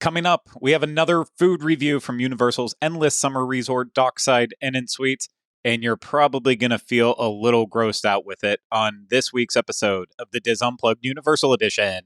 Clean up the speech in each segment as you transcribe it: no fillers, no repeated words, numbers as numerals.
Coming up, we have another food review from Universal's endless summer resort, Dockside Inn and Suites, and you're probably going to feel a little grossed out with it on this week's episode of the DIS Unplugged Universal Edition.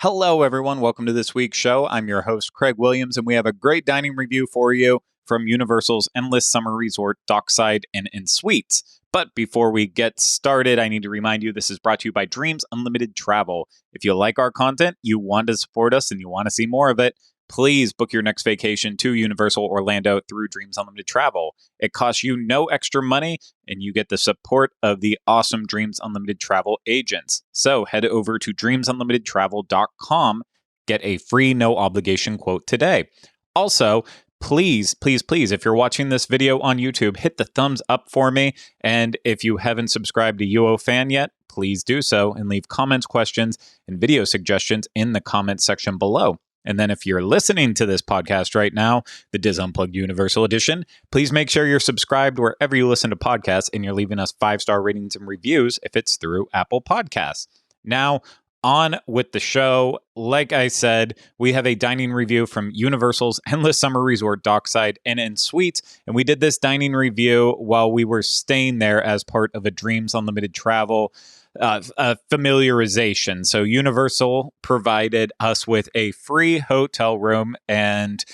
Hello, everyone. Welcome to this week's show. I'm your host, Craig Williams, and we have a great dining review for you from Universal's endless summer resort, Dockside Inn and Suites. But before we get started, I need to remind you this is brought to you by Dreams Unlimited Travel. If you like our content, you want to support us, and you want to see more of it, please book your next vacation to Universal Orlando through Dreams Unlimited Travel. It costs you no extra money, and you get the support of the awesome Dreams Unlimited Travel agents. So head over to dreamsunlimitedtravel.com, get a free no-obligation quote today. Also, please, if you're watching this video on YouTube, hit the thumbs up for me. And if you haven't subscribed to UO Fan yet, please do so and leave comments, questions, and video suggestions in the comments section below. And then if you're listening to this podcast right now, the DIS Unplugged Universal Edition, please make sure you're subscribed wherever you listen to podcasts and you're leaving us 5-star ratings and reviews if it's through Apple Podcasts. Now, on with the show. Like I said, we have a dining review from Universal's endless summer resort, Dockside Inn and Suites. And we did this dining review while we were staying there as part of a Dreams Unlimited Travel familiarization. So Universal provided us with a free hotel room, and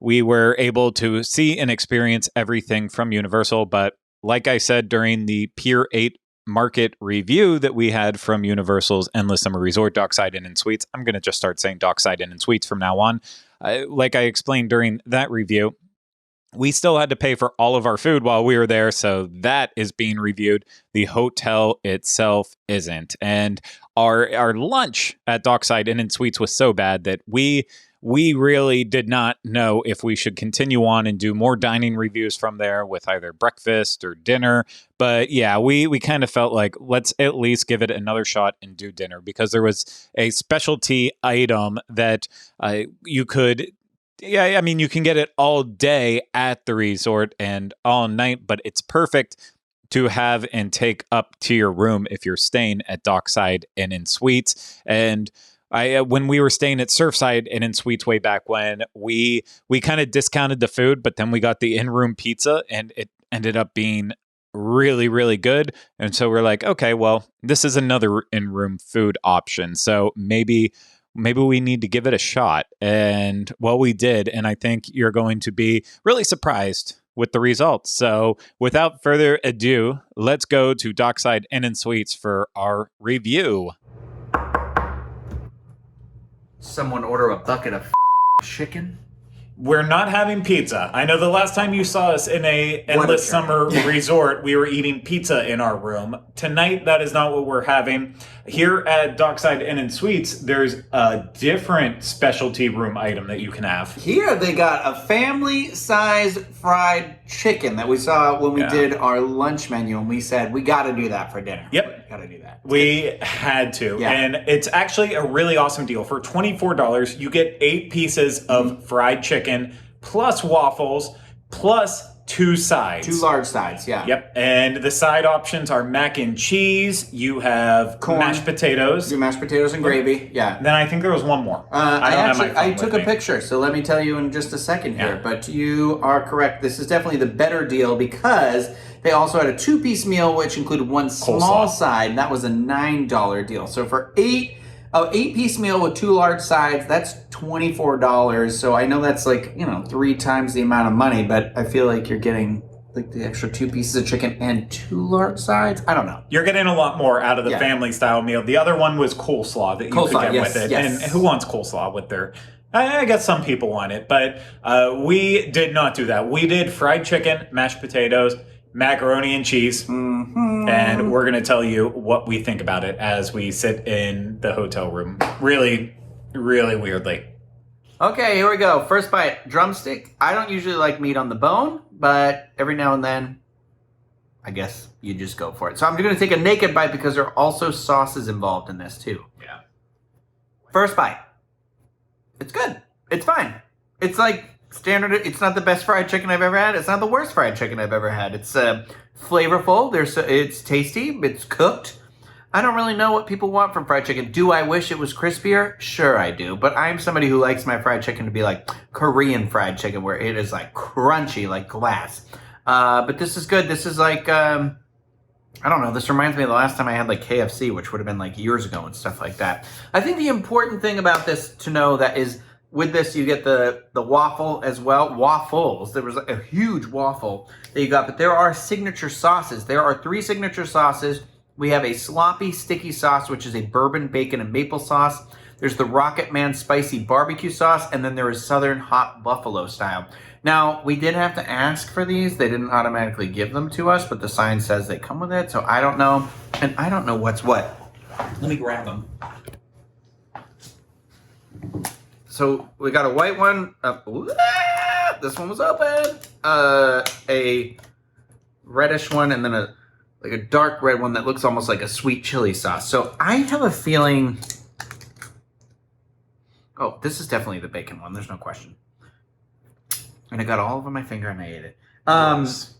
we were able to see and experience everything from Universal. But like I said during the Pier 8 market review that we had from Universal's endless summer resort, Dockside Inn and Suites, I'm going to just start saying Dockside Inn and Suites from now on. Like I explained during that review, we still had to pay for all of our food while we were there, so that is being reviewed. The hotel itself isn't. And our lunch at Dockside Inn and Suites was so bad that we really did not know if we should continue on and do more dining reviews from there with either breakfast or dinner. But yeah, we kind of felt like let's at least give it another shot and do dinner, because there was a specialty item that you could... Yeah, I mean, you can get it all day at the resort and all night, but it's perfect to have and take up to your room if you're staying at Dockside Inn and Suites. And when we were staying at Surfside Inn and Suites way back when, we kind of discounted the food, but then we got the in-room pizza, and it ended up being really, really good. And so we're like, okay, well, this is another in-room food option. So maybe we need to give it a shot. And well, we did. And I think you're going to be really surprised with the results. So without further ado, let's go to Dockside Inn and Suites for our review. Someone order a bucket of chicken? We're not having pizza. I know the last time you saw us in a endless summer resort, we were eating pizza in our room. Tonight, that is not what we're having. Here at Dockside Inn and Suites, there's a different specialty room item that you can have. Here they got a family-sized fried chicken that we saw when we did our lunch menu, and we said, we got to do that for dinner. Yep. Got to do that. We had to. Yeah. And it's actually a really awesome deal. For $24, you get 8 pieces of fried chicken, plus waffles, plus 2 sides. 2 large sides, yeah. Yep. And the side options are mac and cheese. You have corn, mashed potatoes. Do mashed potatoes and gravy, yeah. Then I think there was one more. I took a picture, so let me tell you in just a second here. But you are correct. This is definitely the better deal, because they also had a 2-piece meal, which included 1 small side, and that was a $9 deal. So for 8-piece meal with 2 large sides, that's $24. So I know that's 3 times the amount of money, but I feel like you're getting the extra 2 pieces of chicken and 2 large sides. I don't know. You're getting a lot more out of the family style meal. The other one was coleslaw that you could get with it. Yes. And who wants coleslaw with their... I guess some people want it, but we did not do that. We did fried chicken, mashed potatoes, macaroni and cheese, and we're going to tell you what we think about it as we sit in the hotel room. Really, really weirdly. Okay, here we go. First bite, drumstick. I don't usually like meat on the bone, but every now and then I guess you just go for it. So I'm going to take a naked bite because there are also sauces involved in this too. Yeah. First bite. It's good. It's fine. It's like standard. It's not the best fried chicken I've ever had. It's not the worst fried chicken I've ever had. It's flavorful. It's tasty. It's cooked. I don't really know what people want from fried chicken. Do I wish it was crispier? Sure I do. But I'm somebody who likes my fried chicken to be like Korean fried chicken where it is like crunchy, like glass. But this is good. This is like, I don't know. This reminds me of the last time I had like KFC, which would have been like years ago and stuff like that. I think the important thing about this to know that is with this, you get the waffle as well. Waffles. There was a huge waffle that you got, but there are signature sauces. There are 3 signature sauces. We have a sloppy, sticky sauce, which is a bourbon, bacon, and maple sauce. There's the Rocket Man spicy barbecue sauce, and then there is Southern hot buffalo style. Now, we did have to ask for these. They didn't automatically give them to us, but the sign says they come with it, so I don't know. And I don't know what's what. Let me grab them. So we got a white one. This one was open. A reddish one, and then a dark red one that looks almost like a sweet chili sauce. So I have a feeling... Oh, this is definitely the bacon one. There's no question. And I got all over my finger and I ate it. Yes.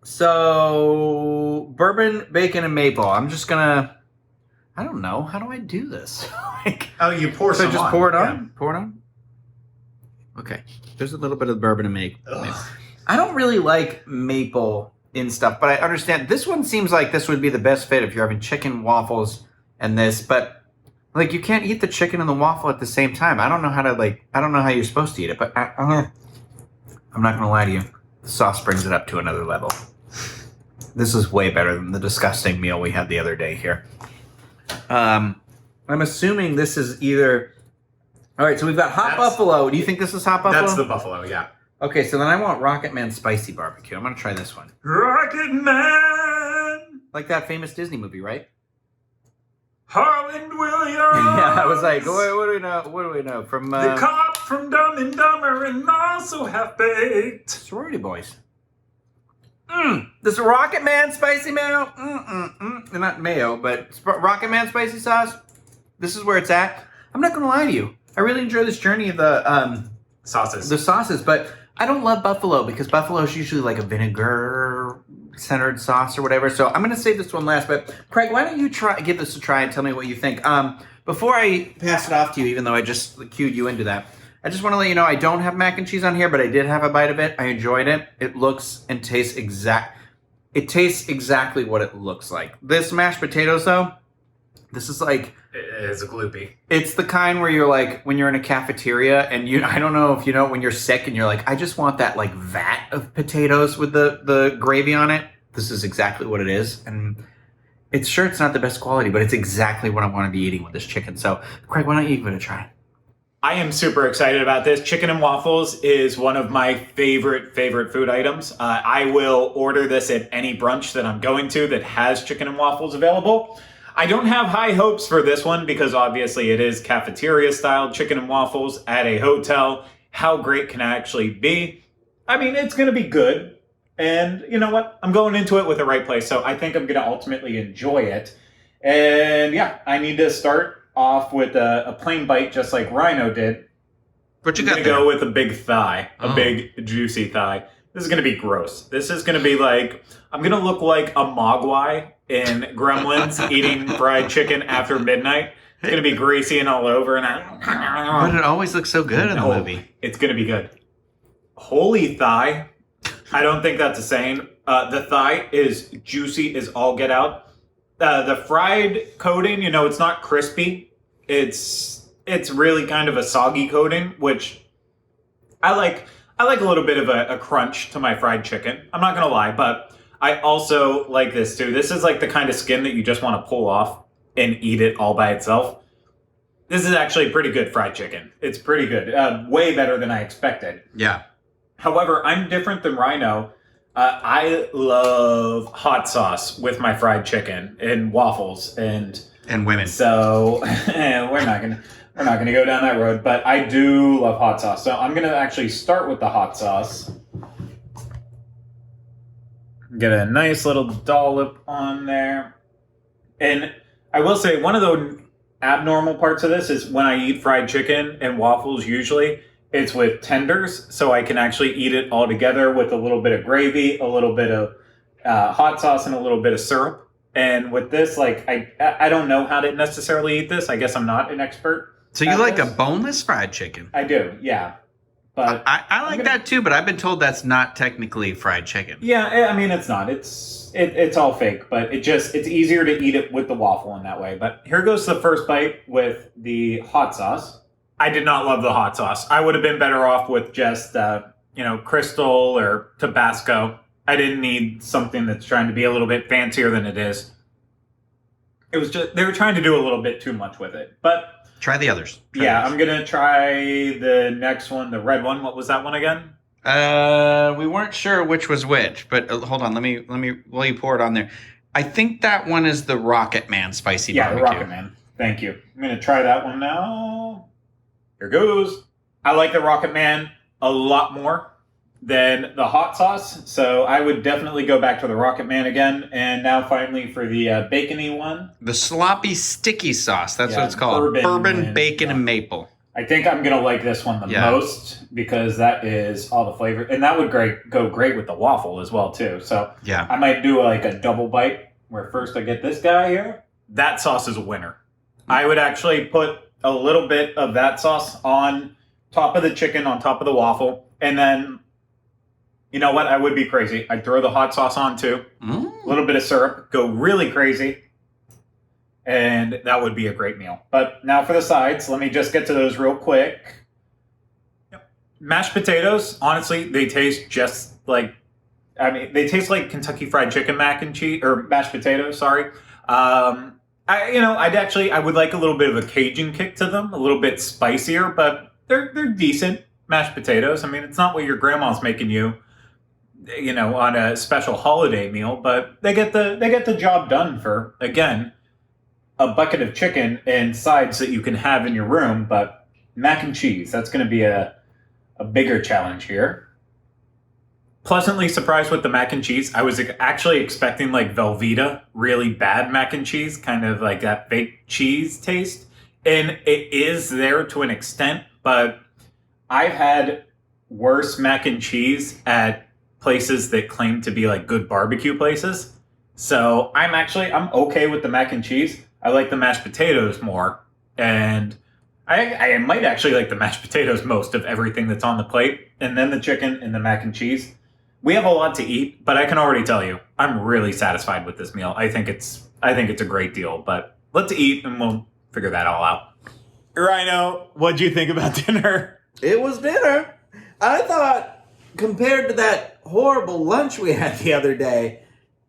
So, bourbon, bacon, and maple. I'm just gonna... I don't know. How do I do this? You pour some on. So just pour it on? Yeah. Pour it on? Okay. There's a little bit of bourbon and maple. I don't really like maple in stuff, but I understand this one seems like this would be the best fit if you're having chicken waffles and this, but like you can't eat the chicken and the waffle at the same time. I don't know how to I don't know how you're supposed to eat it, but I'm not gonna lie to you. The sauce brings it up to another level. This is way better than the disgusting meal we had the other day here. I'm assuming this is either, all right, so we've got hot buffalo. Do you think this is hot buffalo? That's the buffalo, yeah. Okay, so then I want Rocket Man spicy barbecue. I'm going to try this one. Rocket Man! Like that famous Disney movie, right? Harland Williams! Yeah, I was like, what do we know? What do we know? From the cop from Dumb and Dumber and also Half-Baked. Sorority Boys. This Rocket Man spicy mayo. Not mayo, but Rocket Man spicy sauce. This is where it's at. I'm not going to lie to you. I really enjoy this journey of the sauces. The sauces, but I don't love buffalo because buffalo is usually like a vinegar-centered sauce or whatever. So I'm going to save this one last. But Craig, why don't you give this a try and tell me what you think? Before I pass it off to you, even though I just cued you into that, I just want to let you know I don't have mac and cheese on here, but I did have a bite of it. I enjoyed it. It looks and tastes exactly what it looks like. This mashed potatoes, though, this is like... It's a gloopy. It's the kind where you're like, when you're in a cafeteria and I don't know if you know when you're sick and you're like, I just want that like vat of potatoes with the gravy on it. This is exactly what it is. And it's not the best quality, but it's exactly what I want to be eating with this chicken. So Craig, why don't you give it a try? I am super excited about this. Chicken and waffles is one of my favorite food items. I will order this at any brunch that I'm going to that has chicken and waffles available. I don't have high hopes for this one because obviously it is cafeteria style chicken and waffles at a hotel. How great can it actually be? I mean, it's going to be good. And you know what? I'm going into it with the right place. So I think I'm going to ultimately enjoy it. And yeah, I need to start off with a plain bite just like Rhino did. What you got there? I'm going to go with a big thigh, a big juicy thigh. This is going to be gross. This is going to be like, I'm going to look like a mogwai in Gremlins eating fried chicken after midnight. It's going to be greasy and all over. But it always looks so good in the movie. It's going to be good. Holy thigh. I don't think that's a saying. The thigh is juicy as all get out. The fried coating, it's not crispy. It's really kind of a soggy coating, which I like. I like a little bit of a crunch to my fried chicken. I'm not going to lie, but I also like this too. This is like the kind of skin that you just want to pull off and eat it all by itself. This is actually pretty good fried chicken. It's pretty good. Way better than I expected. Yeah. However, I'm different than Rhino. I love hot sauce with my fried chicken and waffles and women. So we're not gonna go down that road, but I do love hot sauce. So I'm gonna actually start with the hot sauce. Get a nice little dollop on there. And I will say, one of the abnormal parts of this is when I eat fried chicken and waffles, usually it's with tenders, so I can actually eat it all together with a little bit of gravy, a little bit of hot sauce, and a little bit of syrup. And with this, like, I don't know how to necessarily eat this. I guess I'm not an expert. So you like a boneless fried chicken? I do, yeah. But I like that too, but I've been told that's not technically fried chicken. Yeah, I mean, it's not. It's all fake, but it's easier to eat it with the waffle in that way. But here goes the first bite with the hot sauce. I did not love the hot sauce. I would have been better off with just, Crystal or Tabasco. I didn't need something that's trying to be a little bit fancier than it is. It was just, they were trying to do a little bit too much with it. But try the others. I'm going to try the next one, the red one. What was that one again? We weren't sure which was which, but hold on. Let me, while you pour it on there. I think that one is the Rocket Man spicy barbecue. Yeah, the Rocket Man. Thank you. I'm going to try that one now. Here goes. I like the Rocket Man a lot more than the hot sauce, so I would definitely go back to the Rocket Man again. And now finally for the bacony one. The sloppy sticky sauce. That's what it's called. Bourbon, bacon, and maple. I think I'm going to like this one the most because that is all the flavor. And that would go great with the waffle as well, too. So I might do like a double bite where first I get this guy here. That sauce is a winner. I would actually put a little bit of that sauce on top of the chicken, on top of the waffle. And then, you know what? I would be crazy. I'd throw the hot sauce on too. A little bit of syrup. Go really crazy. And that would be a great meal. But now for the sides, let me just get to those real quick. Yep. Mashed potatoes, honestly, they taste just like, they taste like Kentucky Fried Chicken mac and cheese, or mashed potatoes, sorry. I would like a little bit of a Cajun kick to them, a little bit spicier, but they're decent mashed potatoes. I mean, it's not what your grandma's making you, on a special holiday meal, but they get the job done for, again, a bucket of chicken and sides that you can have in your room. But mac and cheese, that's going to be a bigger challenge here. Pleasantly surprised with the mac and cheese. I was actually expecting like Velveeta, really bad mac and cheese, kind of like that fake cheese taste. And it is there to an extent, but I've had worse mac and cheese at places that claim to be like good barbecue places. So I'm okay with the mac and cheese. I like the mashed potatoes more. And I might actually like the mashed potatoes most of everything that's on the plate. And then the chicken and the mac and cheese. We have a lot to eat, but I can already tell you, I'm really satisfied with this meal. I think it's a great deal, but let's eat and we'll figure that all out. Rhino, what'd you think about dinner? It was dinner. I thought, compared to that horrible lunch we had the other day,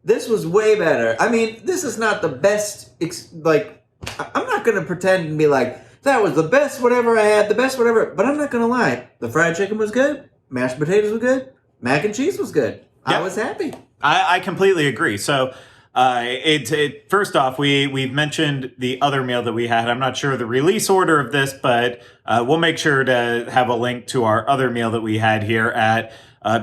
this was way better. I mean, this is not the best, I'm not going to pretend and be like, that was the best whatever I had, the best whatever, but I'm not going to lie. The fried chicken was good. Mashed potatoes were good. Mac and cheese was good. Yep. I was happy. I completely agree. So, first off, we've mentioned the other meal that we had. I'm not sure the release order of this, but we'll make sure to have a link to our other meal that we had here at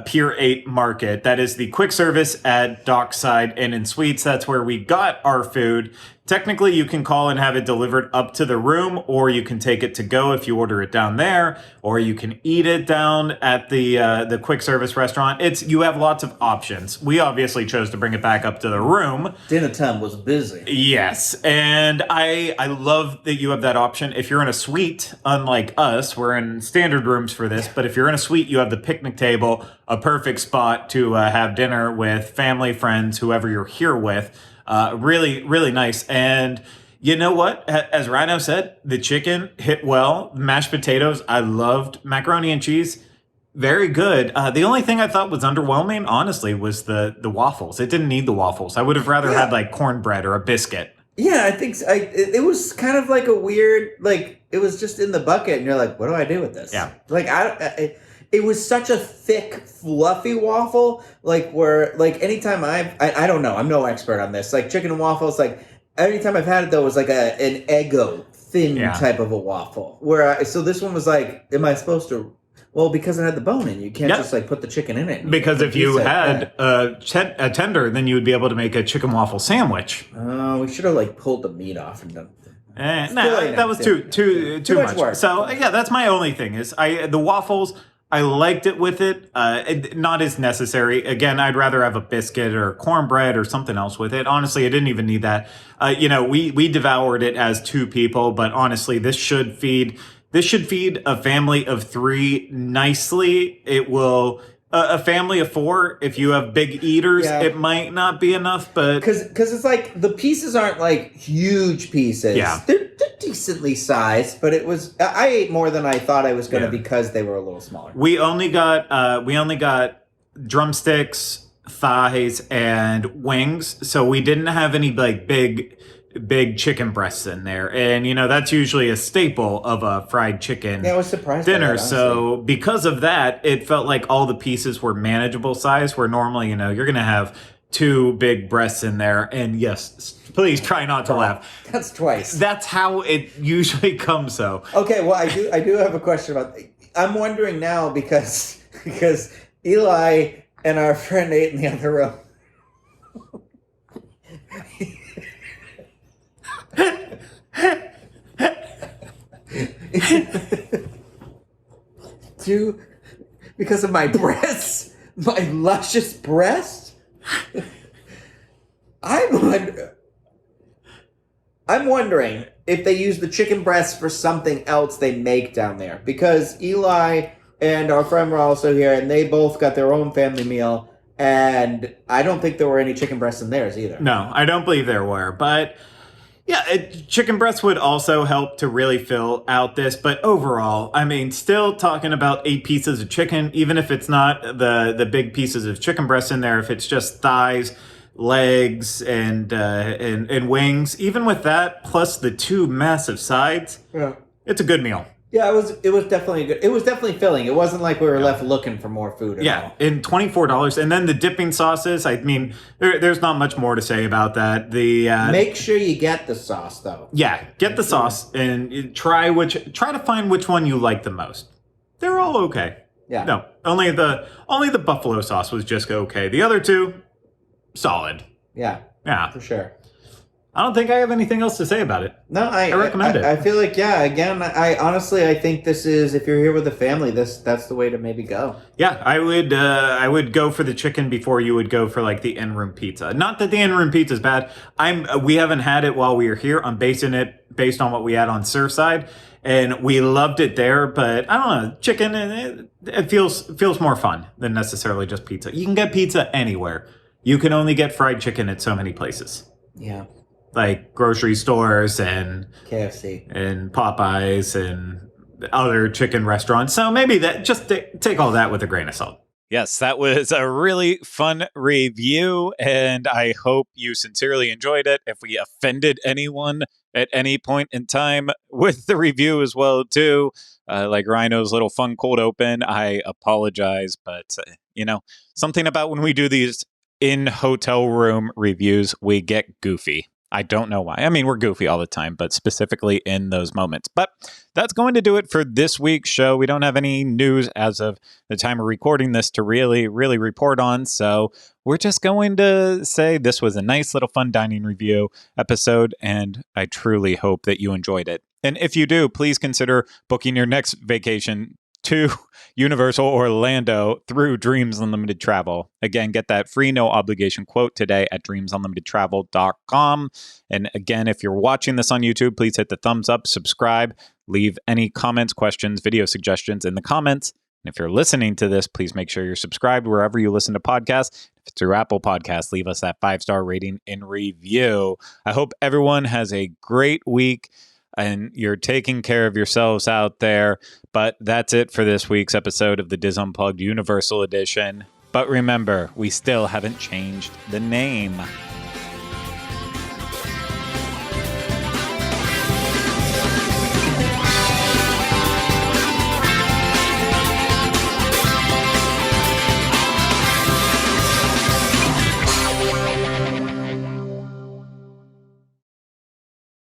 Pier 8 Market. That is the quick service at Dockside Inn and Suites. That's where we got our food. Technically, you can call and have it delivered up to the room, or you can take it to go if you order it down there, or you can eat it down at the quick service restaurant. You have lots of options. We obviously chose to bring it back up to the room. Dinner time was busy. Yes, and I love that you have that option. If you're in a suite, unlike us, we're in standard rooms for this, but if you're in a suite, you have the picnic table, a perfect spot to have dinner with family, friends, whoever you're here with. Really, really nice. And you know what? As Rhino said, the chicken hit well. Mashed potatoes, I loved. Macaroni and cheese, very good. The only thing I thought was underwhelming, honestly, was the waffles. It didn't need the waffles. I would have rather had like cornbread or a biscuit. Yeah, I think so. It was kind of like a weird, it was just in the bucket, and you're like, what do I do with this? Yeah. It was such a thick, fluffy waffle, anytime I don't know, I'm no expert on this, chicken and waffles, anytime I've had it, though, was an Eggo thin type of a waffle, so this one was am I supposed to Well, because it had the bone in, you can't just like put the chicken in it. Because if you had a tender, then you would be able to make a chicken waffle sandwich. Oh, we should have like pulled the meat off and done. That was too much work. So yeah, that's my only thing is the waffles. I liked it with it. Not as necessary. Again, I'd rather have a biscuit or cornbread or something else with it. Honestly, I didn't even need that. We devoured it as 2 people, but honestly, this should feed a family of 3 nicely. It will. A family of 4, if you have big eaters, it might not be enough, but... Because it's like, the pieces aren't like huge pieces. Yeah. They're decently sized, but it was... I ate more than I thought I was going to because they were a little smaller. We only got drumsticks, thighs, and wings, so we didn't have any like big chicken breasts in there, and that's usually a staple of a fried chicken I was surprised dinner. by that, so because of that, it felt like all the pieces were manageable size, where normally you're gonna have 2 big breasts in there. And yes, please try not to laugh. That's twice. That's how it usually comes. So okay, well, I do have a question about. I'm wondering now because Eli and our friend ate in the other room. Because of my breasts, my luscious breasts. I'm wondering if they use the chicken breasts for something else they make down there, because Eli and our friend were also here, and they both got their own family meal, and I don't think there were any chicken breasts in theirs either. No, I don't believe there were, but. Yeah, chicken breasts would also help to really fill out this. But overall, still talking about 8 pieces of chicken, even if it's not the big pieces of chicken breasts in there, if it's just thighs, legs, and wings, even with that, plus the 2 massive sides, it's a good meal. Yeah, it was definitely good. It was definitely filling. It wasn't like we were left looking for more food at all. And $24. And then the dipping sauces, there's not much more to say about that. Make sure you get the sauce though. Yeah, get the sauce and try to find which one you like the most. They're all okay. Yeah. No, only the buffalo sauce was just okay. The other 2, solid. Yeah. Yeah. For sure. I don't think I have anything else to say about it. No, I recommend it. I feel like, again, I honestly think this is, if you're here with a family, that's the way to maybe go. Yeah, I would go for the chicken before you would go for like the in-room pizza. Not that the in-room pizza is bad. We haven't had it while we were here. I'm basing it based on what we had on Surfside, and we loved it there. But I don't know, chicken, it feels more fun than necessarily just pizza. You can get pizza anywhere. You can only get fried chicken at so many places. Yeah. Like grocery stores and KFC and Popeyes and other chicken restaurants. So maybe that just take all that with a grain of salt. Yes, that was a really fun review, and I hope you sincerely enjoyed it. If we offended anyone at any point in time with the review as well, too, like Rhino's little fun cold open, I apologize. But, something about when we do these in hotel room reviews, we get goofy. I don't know why. We're goofy all the time, but specifically in those moments. But that's going to do it for this week's show. We don't have any news as of the time of recording this to really report on. So we're just going to say this was a nice little fun dining review episode, and I truly hope that you enjoyed it. And if you do, please consider booking your next vacation to Universal Orlando through Dreams Unlimited Travel. Again, get that free no obligation quote today at dreamsunlimitedtravel.com. And again, if you're watching this on YouTube, please hit the thumbs up, subscribe, leave any comments, questions, video suggestions in the comments. And if you're listening to this, please make sure you're subscribed wherever you listen to podcasts. If it's through Apple Podcasts, leave us that 5-star rating and review. I hope everyone has a great week and you're taking care of yourselves out there. But that's it for this week's episode of the DIS Unplugged Universal Edition. But remember, we still haven't changed the name.